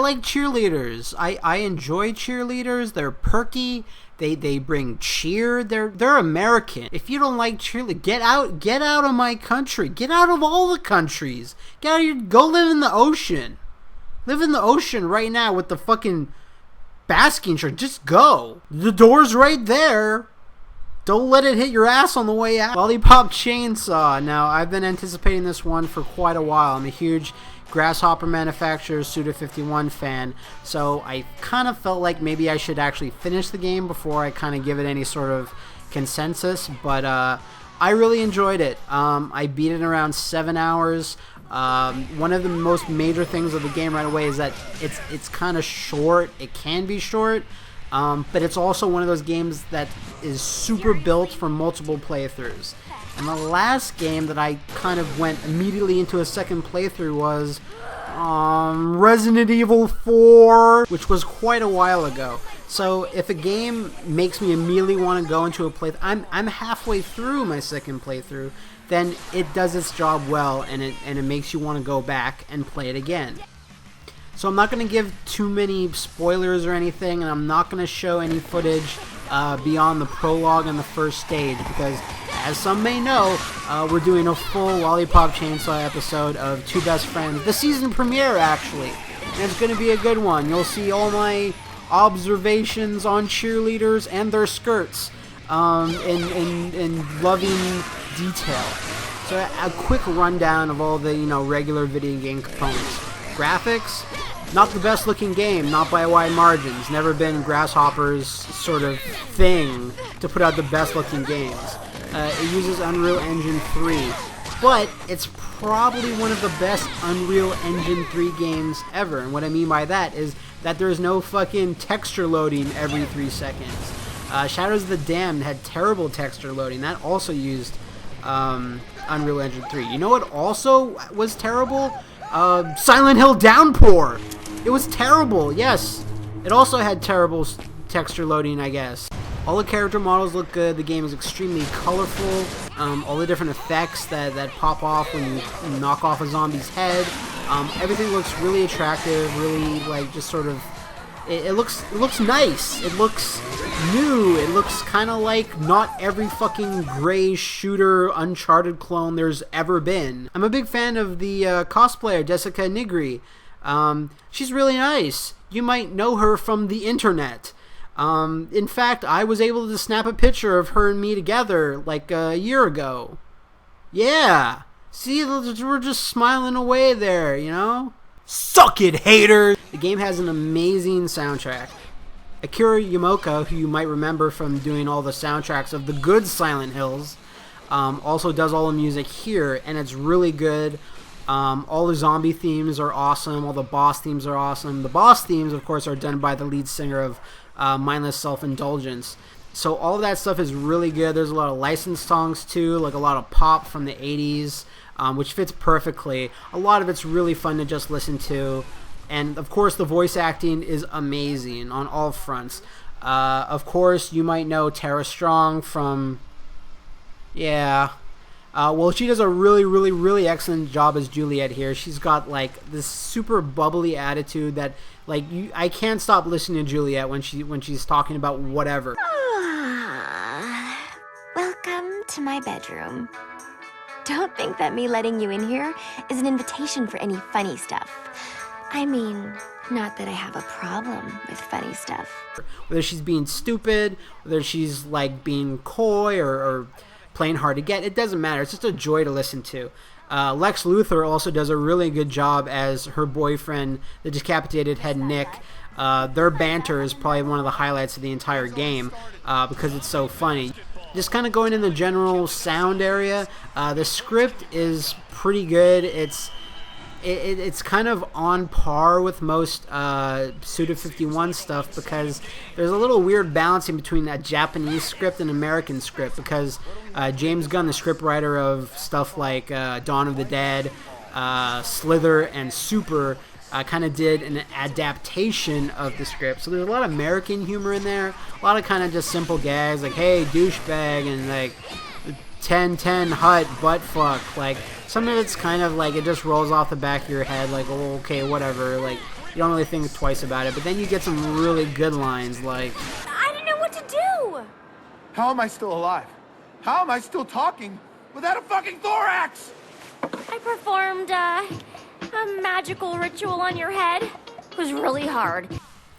like cheerleaders. I enjoy cheerleaders. They're perky. They bring cheer. They're American. If you don't like cheerleaders, get out of my country. Get out of all the countries. Get out of your, go live in the ocean. Live in the ocean right now with the fucking basking shirt. Just go. The door's right there. Don't let it hit your ass on the way out. Lollipop Chainsaw. Now, I've been anticipating this one for quite a while. I'm a huge Grasshopper Manufacturer's Suda51 fan, so I kind of felt like maybe I should actually finish the game before I kind of give it any sort of consensus, but I really enjoyed it. I beat it in around 7 hours. One of the most major things of the game right away is that it's kind of short. It can be short, but it's also one of those games that is super built for multiple playthroughs. And the last game that I kind of went immediately into a second playthrough was Resident Evil 4, which was quite a while ago. So if a game makes me immediately want to go into a playthrough, I'm halfway through my second playthrough, then it does its job well, and it makes you want to go back and play it again. So I'm not going to give too many spoilers or anything, and I'm not going to show any footage beyond the prologue and the first stage, because as some may know, we're doing a full Lollipop Chainsaw episode of Two Best Friends, the season premiere actually, and it's going to be a good one. You'll see all my observations on cheerleaders and their skirts in loving detail. So a quick rundown of all the regular video game components. Graphics, not the best looking game, not by wide margins. Never been Grasshopper's sort of thing to put out the best looking games. It uses Unreal Engine 3, but it's probably one of the best Unreal Engine 3 games ever. And what I mean by that is that there's no fucking texture loading every 3 seconds. Shadows of the Damned had terrible texture loading. That also used Unreal Engine 3. You know what also was terrible? Silent Hill Downpour. It was terrible, yes. It also had terrible texture loading, I guess. All the character models look good. The game is extremely colorful. All the different effects that pop off when you knock off a zombie's head. Everything looks really attractive, really just sort of... It looks nice. It looks new. It looks kind of like not every fucking gray shooter Uncharted clone there's ever been. I'm a big fan of the cosplayer, Jessica Nigri. She's really nice. You might know her from the internet. In fact, I was able to snap a picture of her and me together like a year ago. Yeah. See, we're just smiling away there, Suck it, haters! The game has an amazing soundtrack. Akira Yamaoka, who you might remember from doing all the soundtracks of the good Silent Hills, also does all the music here, and it's really good. All the zombie themes are awesome. All the boss themes are awesome. The boss themes, of course, are done by the lead singer of Mindless Self-Indulgence. So all of that stuff is really good. There's a lot of licensed songs too, like a lot of pop from the 80s, which fits perfectly. A lot of it's really fun to just listen to. And of course the voice acting is amazing on all fronts. Of course you might know Tara Strong from... Yeah... well, she does a really excellent job as Juliet here. She's got this super bubbly attitude that I can't stop listening to Juliet when she's talking about whatever. Welcome to my bedroom. Don't think that me letting you in here is an invitation for any funny stuff. I mean, not that I have a problem with funny stuff. Whether she's being stupid, whether she's being coy or playing hard to get, it doesn't matter. It's just a joy to listen to. Lex Luthor also does a really good job as her boyfriend, the decapitated head Nick. Their banter is probably one of the highlights of the entire game because it's so funny. Just kind of going in the general sound area, the script is pretty good. It's kind of on par with most Suda51 stuff because there's a little weird balancing between a Japanese script and American script because James Gunn, the scriptwriter of stuff like Dawn of the Dead, Slither, and Super, kind of did an adaptation of the script. So there's a lot of American humor in there, a lot of kind of just simple gags like, hey, douchebag, and 10-10 hut butt fuck. Some of it's kind of it just rolls off the back of your head, oh, okay, whatever. you don't really think twice about it. But then you get some really good lines like, I didn't know what to do. How am I still alive? How am I still talking without a fucking thorax? I performed a magical ritual on your head. It was really hard.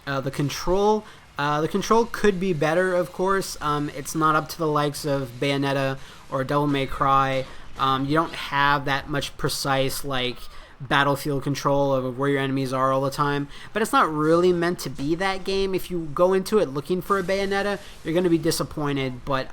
the control could be better, of course. It's not up to the likes of Bayonetta or Devil May Cry. You don't have that much precise, like, battlefield control of where your enemies are all the time, but it's not really meant to be that game. If you go into it looking for a Bayonetta, you're going to be disappointed, but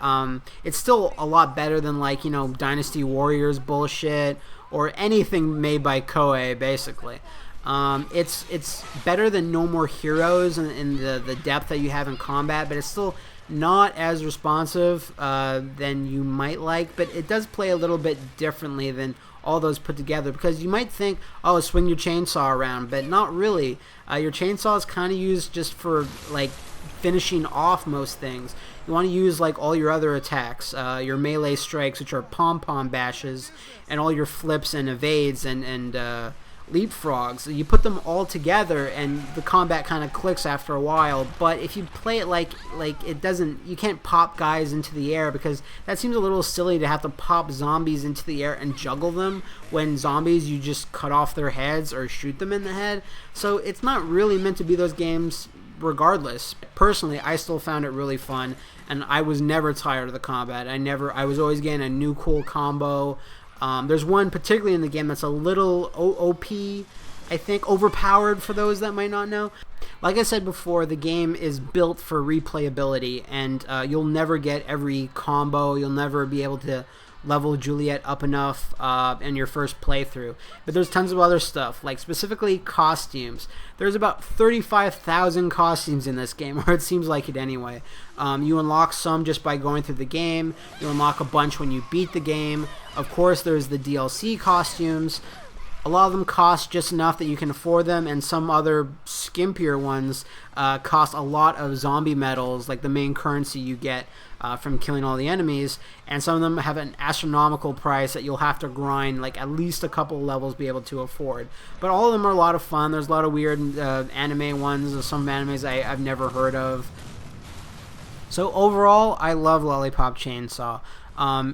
it's still a lot better than, like, you know, Dynasty Warriors bullshit or anything made by Koei, basically. It's better than No More Heroes in the depth that you have in combat, but it's still not as responsive than you might like, but it does play a little bit differently than all those put together, because you might think, oh, swing your chainsaw around, but not really. Your chainsaw is kind of used just for, like, finishing off most things. You want to use, like, all your other attacks, your melee strikes, which are pom-pom bashes, and all your flips and evades and leapfrogs. You put them all together and the combat kind of clicks after a while. But if you play it like it doesn't, you can't pop guys into the air, because that seems a little silly to have to pop zombies into the air and juggle them, when zombies you just cut off their heads or shoot them in the head. So it's not really meant to be those games regardless. Personally, I still found it really fun, and I was never tired of the combat. I was always getting a new cool combo. There's one particularly in the game that's a little OP, I think, overpowered for those that might not know. Like I said before, the game is built for replayability, and you'll never get every combo. You'll never be able to level Juliet up enough in your first playthrough. But there's tons of other stuff, like specifically costumes. There's about 35,000 costumes in this game, or it seems like it anyway. You unlock some just by going through the game. You unlock a bunch when you beat the game. Of course, there's the DLC costumes. A lot of them cost just enough that you can afford them, and some other skimpier ones cost a lot of zombie medals, like the main currency you get from killing all the enemies, and some of them have an astronomical price that you'll have to grind like at least a couple levels to be able to afford. But all of them are a lot of fun. There's a lot of weird anime ones, some animes I've never heard of. So overall, I love Lollipop Chainsaw.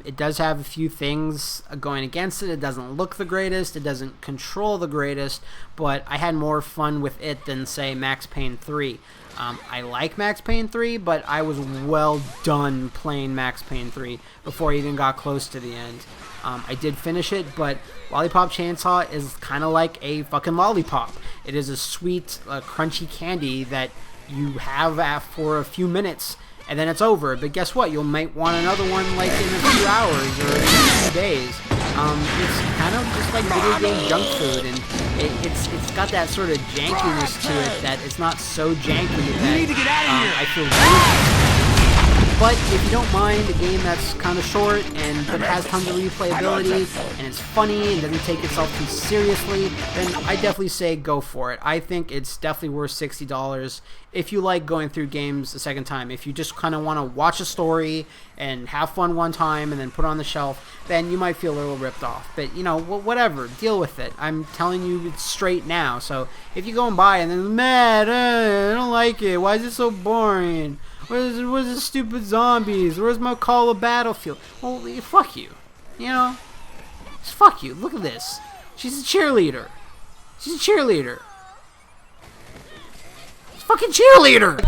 It does have a few things going against it. It doesn't look the greatest. It doesn't control the greatest. But I had more fun with it than, say, Max Payne 3. I like Max Payne 3, but I was well done playing Max Payne 3 before I even got close to the end. I did finish it, but Lollipop Chainsaw is kind of like a fucking lollipop. It is a sweet, crunchy candy that you have for a few minutes, and then it's over. But guess what? You might want another one, like, in a few hours or in a few days. It's kind of just like video game junk food, and it's got that sort of jankiness to it that it's not so janky that I feel weird. But if you don't mind a game that's kind of short but it has tons of replayability and it's funny and doesn't take itself too seriously, then I definitely say go for it. I think it's definitely worth $60 if you like going through games a second time. If you just kind of want to watch a story and have fun one time and then put it on the shelf, then you might feel a little ripped off. But, you know, whatever, deal with it. I'm telling you it's straight now. So if you go and buy it and then, man, I don't like it. Why is it so boring? Where's the stupid zombies? Where's my Call of Battlefield? Well, fuck you. You know? Just fuck you. Look at this. She's a cheerleader. She's a cheerleader. She's a fucking cheerleader!